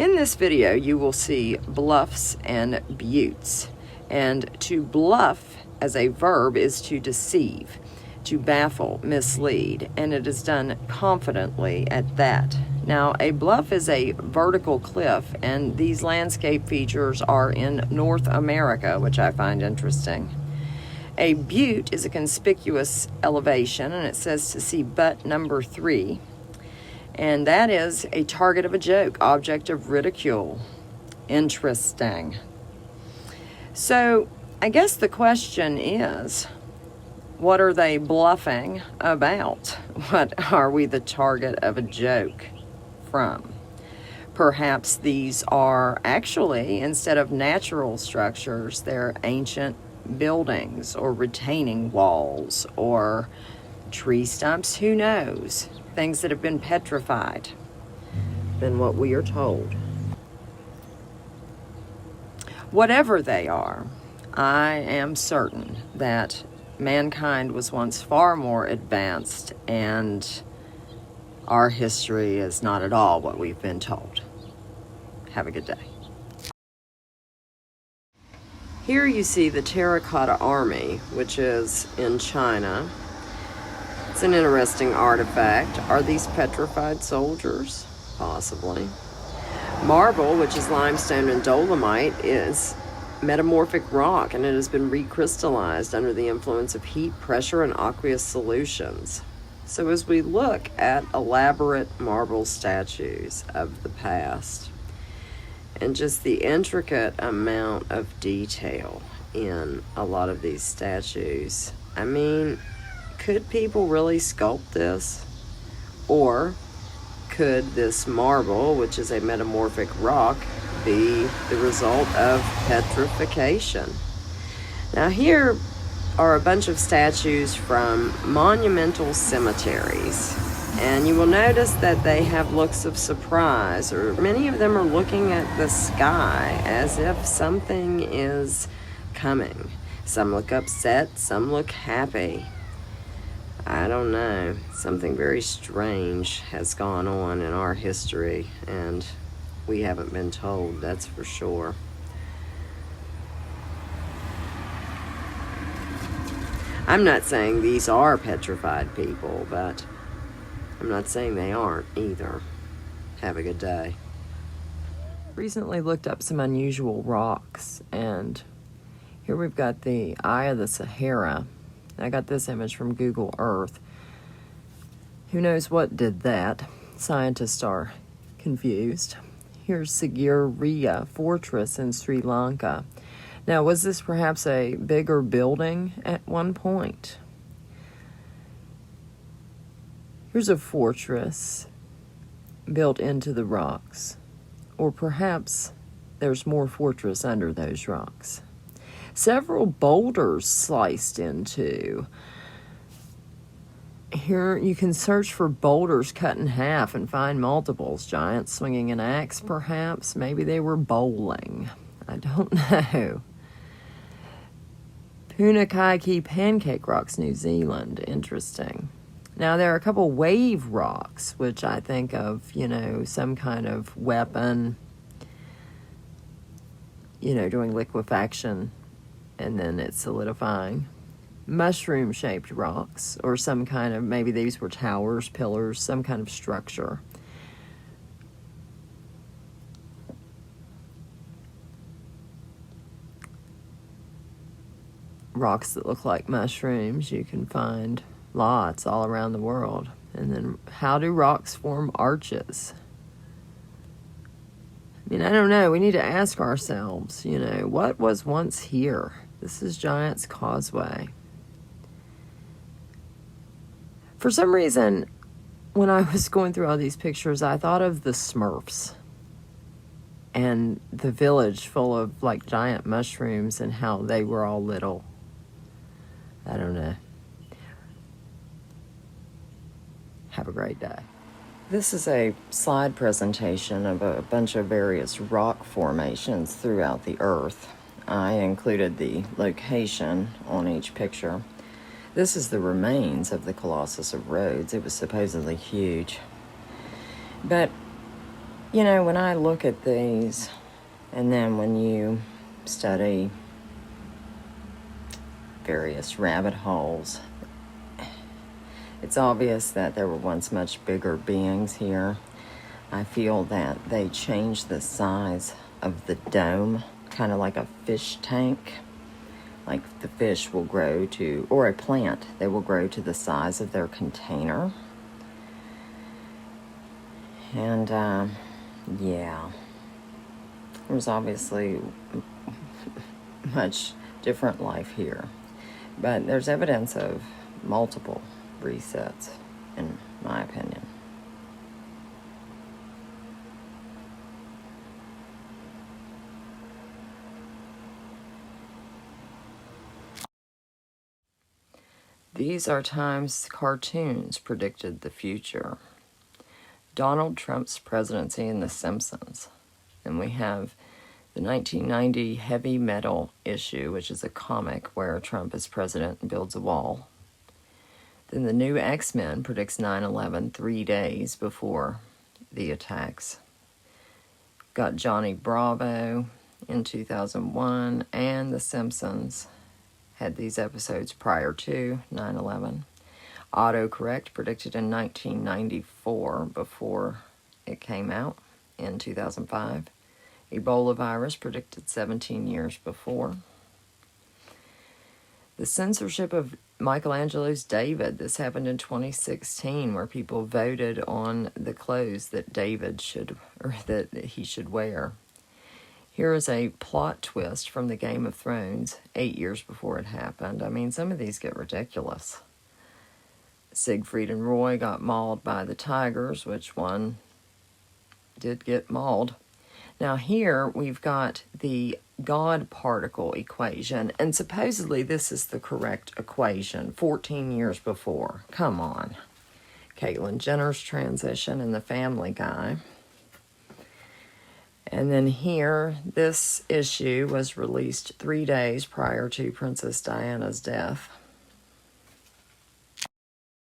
In this video, you will see bluffs and buttes. And to bluff as a verb is to deceive, to baffle, mislead, and it is done confidently at that. Now, a bluff is a vertical cliff, and these landscape features are in North America, which I find interesting. A butte is a conspicuous elevation, and it says to see butt number 3. And that is a target of a joke, object of ridicule. Interesting. So, I guess the question is, what are they bluffing about? What are we the target of a joke from? Perhaps these are actually, instead of natural structures, they're ancient buildings or retaining walls or tree stumps, who knows? Things that have been petrified than what we are told. Whatever they are, I am certain that mankind was once far more advanced, and our history is not at all what we've been told. Have a good day. Here you see the Terracotta Army, which is in China. It's an interesting artifact. Are these petrified soldiers? Possibly. Marble, which is limestone and dolomite, is metamorphic rock, and it has been recrystallized under the influence of heat, pressure, and aqueous solutions. So as we look at elaborate marble statues of the past, and just the intricate amount of detail in a lot of these statues, I mean, could people really sculpt this? Or could this marble, which is a metamorphic rock, be the result of petrification? Now here are a bunch of statues from monumental cemeteries, and you will notice that they have looks of surprise, or many of them are looking at the sky as if something is coming. Some look upset, some look happy. I don't know. Something very strange has gone on in our history, and we haven't been told, that's for sure. I'm not saying these are petrified people, but I'm not saying they aren't either. Have a good day. Recently looked up some unusual rocks, and here we've got the Eye of the Sahara. I got this image from Google Earth. Who knows what did that? Scientists are confused. Here's Sigiriya Fortress in Sri Lanka. Now, was this perhaps a bigger building at one point? Here's a fortress built into the rocks. Or perhaps there's more fortress under those rocks. Several boulders sliced into. Here you can search for boulders cut in half and find multiples. Giants swinging an axe, perhaps. Maybe they were bowling. I don't know. Punakaiki Pancake Rocks, New Zealand. Interesting. Now, there are a couple wave rocks, which I think of, some kind of weapon, doing liquefaction, and then it's solidifying. Mushroom-shaped rocks, or some kind of, maybe these were towers, pillars, some kind of structure. Rocks that look like mushrooms, you can find lots all around the world. And then, how do rocks form arches? I mean, I don't know. We need to ask ourselves, what was once here? This is Giant's Causeway. For some reason, when I was going through all these pictures, I thought of the Smurfs and the village full of, giant mushrooms and how they were all little. I don't know. Have a great day. This is a slide presentation of a bunch of various rock formations throughout the earth. I included the location on each picture. This is the remains of the Colossus of Rhodes. It was supposedly huge. But You know, when I look at these, and then when you study various rabbit holes, it's obvious that there were once much bigger beings here. I feel that they changed the size of the dome, kind of like a fish tank. Like the fish will grow to, or a plant, they will grow to the size of their container. And yeah, there was obviously much different life here. But there's evidence of multiple resets, in my opinion. These are times cartoons predicted the future. Donald Trump's presidency in The Simpsons. And we have the 1990 Heavy Metal issue, which is a comic where Trump is president and builds a wall. Then the new X-Men predicts 9/11 3 days before the attacks. Got Johnny Bravo in 2001, and The Simpsons had these episodes prior to 9/11. Autocorrect predicted in 1994 before it came out in 2005. Ebola virus predicted 17 years before. The censorship of Michelangelo's David. This happened in 2016, where people voted on the clothes that David should, or that he should wear. Here is a plot twist from the Game of Thrones 8 years before it happened. I mean, some of these get ridiculous. Siegfried and Roy got mauled by the tigers, which one did get mauled. Now here we've got the God particle equation, and supposedly this is the correct equation 14 years before. Come on. Caitlyn Jenner's transition in The Family Guy. And then here, this issue was released 3 days prior to Princess Diana's death.